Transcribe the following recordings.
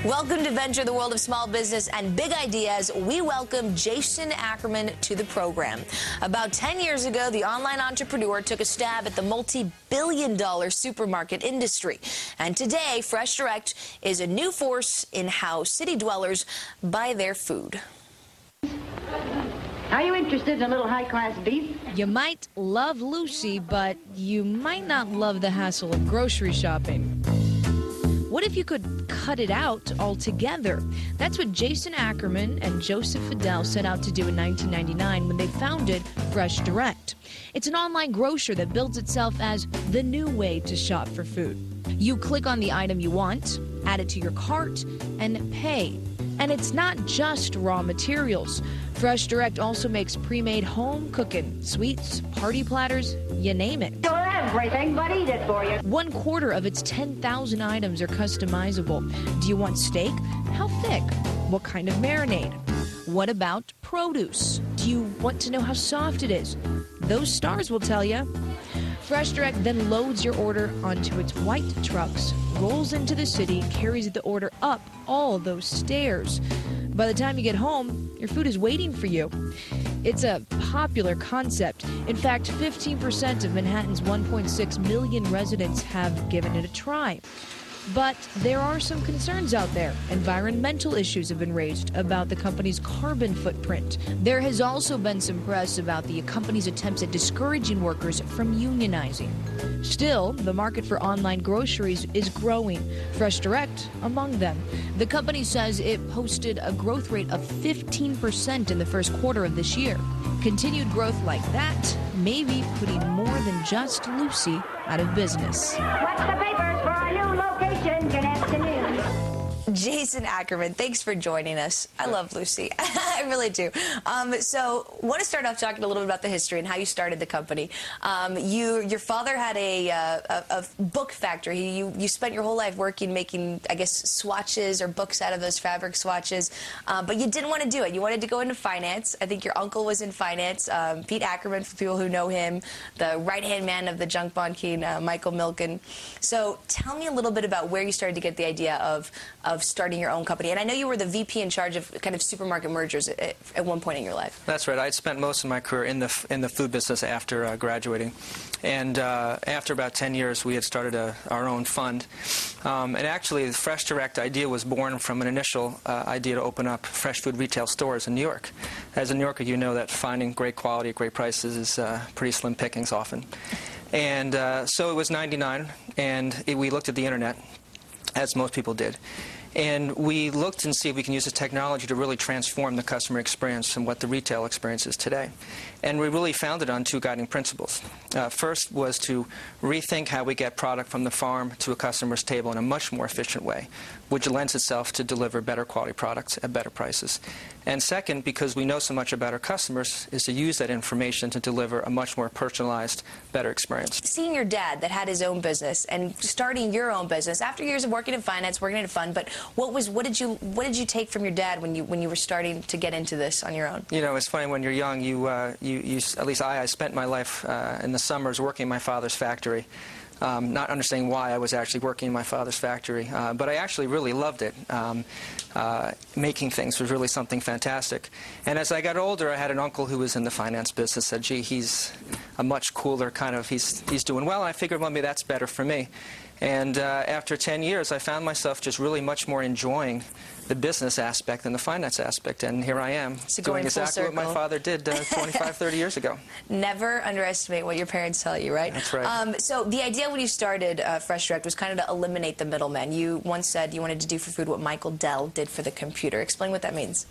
Welcome to Venture, the world of small business and big ideas. We welcome Jason Ackerman to the program. About 10 years ago, the online entrepreneur took a stab at the multi-billion-dollar supermarket industry. And today, FRESHDIRECT is a new force in how city dwellers buy their food. Are you interested in a little high-class beef? You might love Lucy, but you might not love the hassle of grocery shopping. What if you could cut it out altogether? That's what Jason Ackerman and Joseph Fidel set out to do in 1999 when they founded FRESHDIRECT. It's an online grocer that builds itself as the new way to shop for food. You click on the item you want, add it to your cart, and pay. And it's not just raw materials. FRESHDIRECT also makes pre-made home cooking, sweets, party platters, you name it. Sure, everything, but eat it for you. 1/4 of its 10,000 items are customizable. Do you want steak? How thick? What kind of marinade? What about produce? Do you want to know how soft it is? Those stars will tell you. FRESHDIRECT then loads your order onto its white trucks, rolls into the city, carries the order up all those stairs. By the time you get home, your food is waiting for you. It's a popular concept. In fact, 15% of Manhattan's 1.6 million residents have given it a try. But there are some concerns out there. Environmental issues have been raised about the company's carbon footprint. There has also been some press about the company's attempts at discouraging workers from unionizing. Still, the market for online groceries is growing, FRESHDIRECT among them. The company says it posted a growth rate of 15% in the first quarter of this year. Continued growth like that may be putting more than just Lucy out of business. What's the papers for our new location? Good afternoon. Jason Ackerman, thanks for joining us. I love Lucy. I really do. So I want to start off talking a little bit about the history and how you started the company. Your father had a book factory. You spent your whole life working, making, I guess, swatches or books out of those fabric swatches, but you didn't want to do it. You wanted to go into finance. I think your uncle was in finance. Pete Ackerman, for people who know him, the right-hand man of the junk bond king, Michael Milken. So tell me a little bit about where you started to get the idea of starting your own company. And I know you were the VP in charge of kind of supermarket mergers at one point in your life. That's right. I'd spent most of my career in the food business after graduating. And after about 10 years, we had started our own fund. And actually, the FRESHDIRECT idea was born from an initial idea to open up fresh food retail stores in New York. As a New Yorker, you know that finding great quality at great prices is pretty slim pickings often. And so it was '99, and we looked at the internet, as most people did. And we looked and see if we can use the technology to really transform the customer experience and what the retail experience is today. And we really found it on two guiding principles. First was to rethink how we get product from the farm to a customer's table in a much more efficient way, which lends itself to deliver better quality products at better prices. And second, because we know so much about our customers, is to use that information to deliver a much more personalized, better experience. Seeing your dad that had his own business and starting your own business after years of working in finance, working in a fund, but what did you take from your dad when you were starting to get into this on your own? You know, it's funny, when you're young, at least I spent my life in the summers working in my father's factory. Not understanding why I was actually working in my father's factory, but I actually really loved it. Making things was really something fantastic. And as I got older, I had an uncle who was in the finance business. Said, "Gee, he's a much cooler kind of. He's doing well." And I figured, well, maybe that's better for me. And after 10 years, I found myself just really much more enjoying the business aspect than the finance aspect. And here I am, doing exactly what my father did 25, 30 years ago. Never underestimate what your parents tell you, right? That's right. So the idea when you started FRESHDIRECT was kind of to eliminate the middleman. You once said you wanted to do for food what Michael Dell did for the computer. Explain what that means.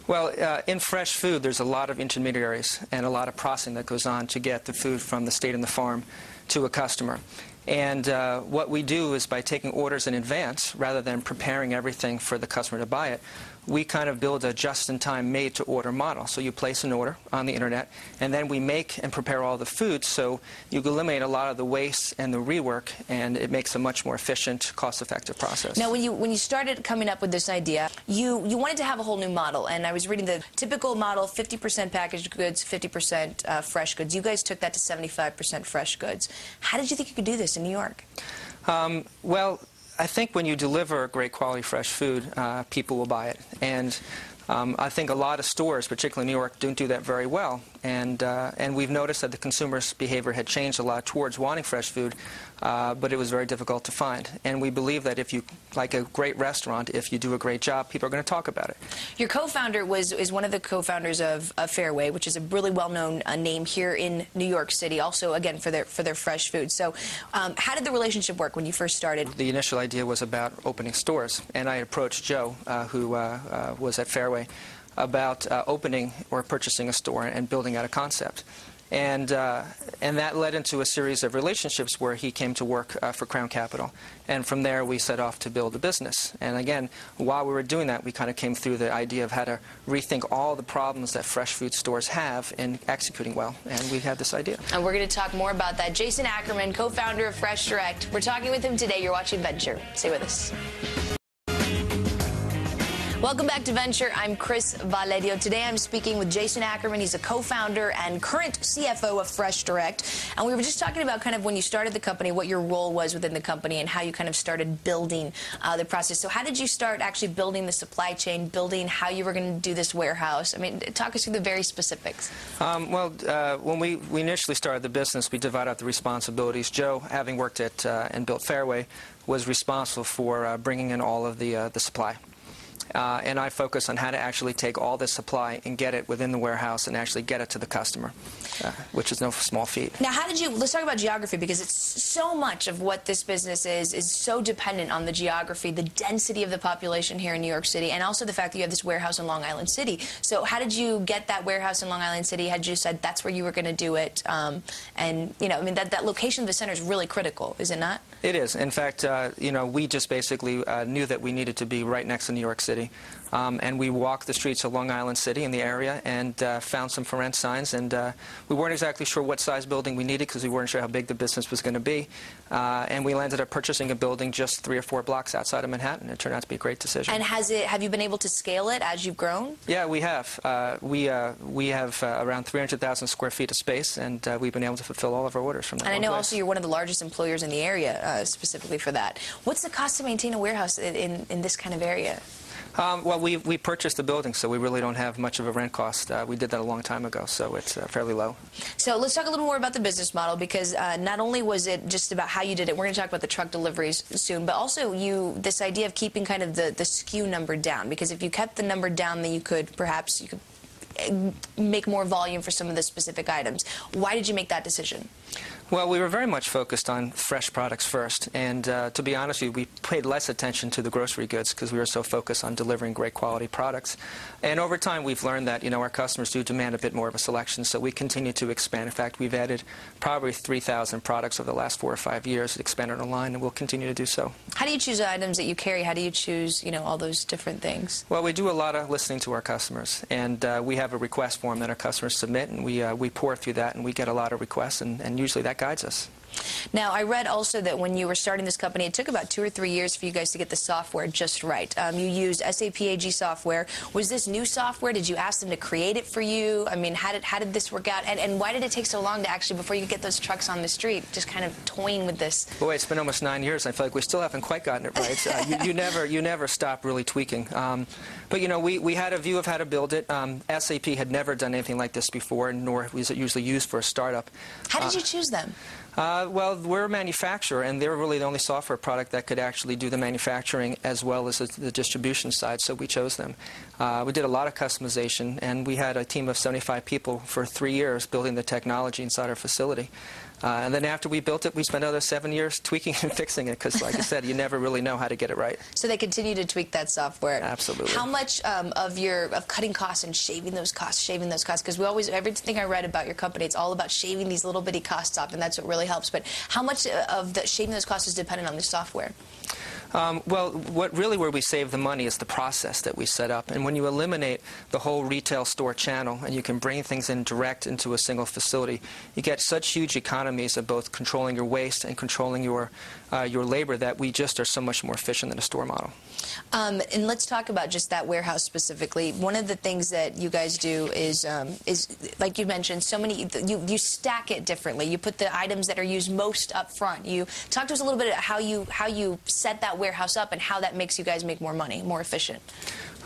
Well, in fresh food, there's a lot of intermediaries and a lot of processing that goes on to get the food from the state and the farm to a customer. And what we do is, by taking orders in advance, rather than preparing everything for the customer to buy it, we kind of build a just-in-time made-to-order model. So you place an order on the internet, and then we make and prepare all the food, so you eliminate a lot of the waste and the rework, and it makes a much more efficient, cost-effective process. Now, when you started coming up with this idea, you wanted to have a whole new model, and I was reading the typical model, 50% packaged goods, 50% fresh goods. You guys took that to 75% fresh goods. How did you think you could do this in New York? Well, I think when you deliver great quality fresh food, people will buy it. And I think a lot of stores, particularly in New York, don't do that very well. And we've noticed that the consumer's behavior had changed a lot towards wanting fresh food, but it was very difficult to find. And we believe that if you, like a great restaurant, if you do a great job, people are going to talk about it. Your co-founder is one of the co-founders of Fairway, which is a really well-known name here in New York City, also, again, for their fresh food. So how did the relationship work when you first started? The initial idea was about opening stores, and I approached Joe, who was at Fairway, about opening or purchasing a store and building out a concept. And that led into a series of relationships where he came to work for Crown Capital. And from there, we set off to build a business. And again, while we were doing that, we kind of came through the idea of how to rethink all the problems that fresh food stores have in executing well. And we had this idea. And we're going to talk more about that. Jason Ackerman, co-founder of FreshDirect. We're talking with him today. You're watching Venture. Stay with us. Welcome back to Venture. I'm Chris Valerio. Today I'm speaking with Jason Ackerman. He's a co-founder and current CFO of FreshDirect. And we were just talking about kind of when you started the company, what your role was within the company and how you kind of started building the process. So how did you start actually building the supply chain, building how you were going to do this warehouse? I mean, talk us through the very specifics. When we initially started the business, we divided up the responsibilities. Joe, having worked at and built Fairway, was responsible for bringing in all of the supply. And I focus on how to actually take all this supply and get it within the warehouse and actually get it to the customer, which is no small feat. Now, let's talk about geography, because it's so much of what this business is so dependent on the geography, the density of the population here in New York City, and also the fact that you have this warehouse in Long Island City. So how did you get that warehouse in Long Island City? Had you said that's where you were going to do it? And, you know, I mean, that location of the center is really critical, is it not? It is. In fact, you know, we just basically knew that we needed to be right next to New York City. And we walked the streets of Long Island City in the area and found some for rent signs. And we weren't exactly sure what size building we needed because we weren't sure how big the business was going to be. And we landed up purchasing a building just 3 or 4 blocks outside of Manhattan. It turned out to be a great decision. And have you been able to scale it as you've grown? Yeah, we have. We have around 300,000 square feet of space, and we've been able to fulfill all of our orders from that. And I know place. also you're one of the largest employers in the area, specifically for that. What's the cost to maintain a warehouse in this kind of area? Well, we purchased the building, so we really don't have much of a rent cost. We did that a long time ago, so it's fairly low. So let's talk a little more about the business model, because not only was it just about how you did it, we're going to talk about the truck deliveries soon, but also this idea of keeping kind of the SKU number down, because if you kept the number down, then you could make more volume for some of the specific items. Why did you make that decision? Well, we were very much focused on fresh products first, and to be honest with you, we paid less attention to the grocery goods because we were so focused on delivering great quality products. And over time, we've learned that, you know, our customers do demand a bit more of a selection, so we continue to expand. In fact, we've added probably 3,000 products over the last 4 or 5 years, expanded our line, and we'll continue to do so. How do you choose the items that you carry? How do you choose, you know, all those different things? Well, we do a lot of listening to our customers, and we have a request form that our customers submit, and we pour through that, and we get a lot of requests, and usually that guides us. Now, I read also that when you were starting this company, it took about 2 or 3 years for you guys to get the software just right. You used SAP AG software. Was this new software? Did you ask them to create it for you? I mean, how did this work out? And why did it take so long to actually, before you get those trucks on the street, just kind of toying with this? Boy, it's been almost 9 years. I feel like we still haven't quite gotten it right. You never stop really tweaking. But, you know, we had a view of how to build it. SAP had never done anything like this before, nor was it usually used for a startup. How did you choose them? Well, we're a manufacturer, and they're really the only software product that could actually do the manufacturing as well as the distribution side, so we chose them. We did a lot of customization, and we had a team of 75 people for 3 years building the technology inside our facility. And then after we built it, we spent another 7 years tweaking and fixing it because, like I said, you never really know how to get it right. So they continue to tweak that software. Absolutely. How much of cutting costs and shaving those costs, because everything I read about your company, it's all about shaving these little bitty costs off, and that's what really helps. But how much of the shaving those costs is dependent on the software? Well, where we save the money is the process that we set up. And when you eliminate the whole retail store channel and you can bring things in direct into a single facility, you get such huge economies of both controlling your waste and controlling your labor that we just are so much more efficient than a store model. And let's talk about just that warehouse specifically. One of the things that you guys do is like you mentioned, you stack it differently. You put the items that are used most up front. You talk to us a little bit about how you set that warehouse up and how that makes you guys make more money, more efficient?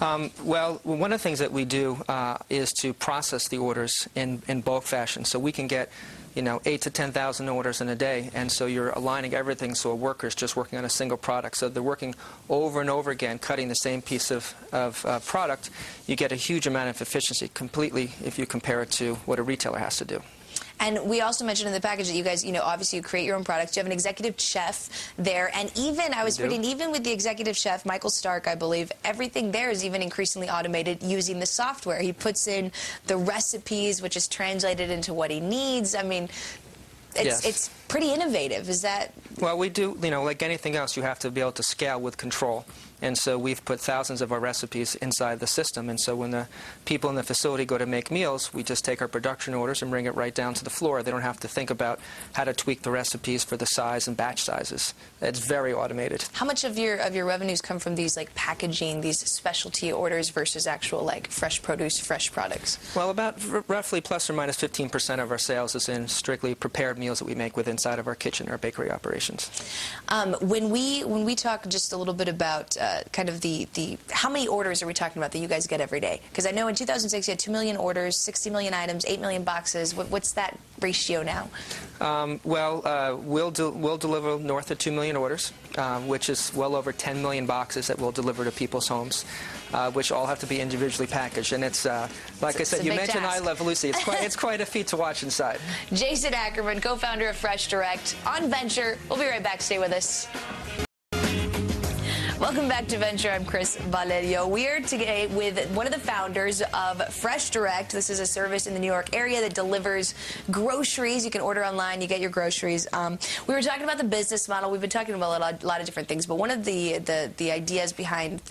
Well, one of the things that we do is to process the orders in bulk fashion, so we can get 8 to 10,000 orders in a day, and so you're aligning everything so a worker's just working on a single product. So they're working over and over again, cutting the same piece of product. You get a huge amount of efficiency completely if you compare it to what a retailer has to do. And we also mentioned in the package that you guys, obviously you create your own products. You have an executive chef there. And even, I was reading, even with the executive chef, Michael Stark, I believe, everything there is even increasingly automated using the software. He puts in the recipes, which is translated into what he needs. I mean, it's pretty innovative. Is that? Well, we do, like anything else, you have to be able to scale with control. And so we've put thousands of our recipes inside the system. And so when the people in the facility go to make meals, we just take our production orders and bring it right down to the floor. They don't have to think about how to tweak the recipes for the size and batch sizes. It's very automated. How much of your revenues come from these packaging, these specialty orders versus actual fresh produce, fresh products? Well, about roughly plus or minus 15% of our sales is in strictly prepared meals that we make with inside of our kitchen, our bakery operations. When we talk just a little bit about kind of how many orders are we talking about that you guys get every day? Because I know in 2006 you had 2 million orders, 60 million items, 8 million boxes. What's that ratio now? We'll deliver north of 2 million orders, which is well over 10 million boxes that we'll deliver to people's homes, which all have to be individually packaged. And it's, like I said, you mentioned task. I Love Lucy. It's quite a feat to watch inside. Jason Ackerman, co-founder of FreshDirect, on Venture. We'll be right back. Stay with us. Welcome back to Venture. I'm Chris Valerio. We're today with one of the founders of FreshDirect. This is a service in the New York area that delivers groceries. You can order online. You get your groceries. We were talking about the business model. We've been talking about a lot of different things, but one of the ideas behind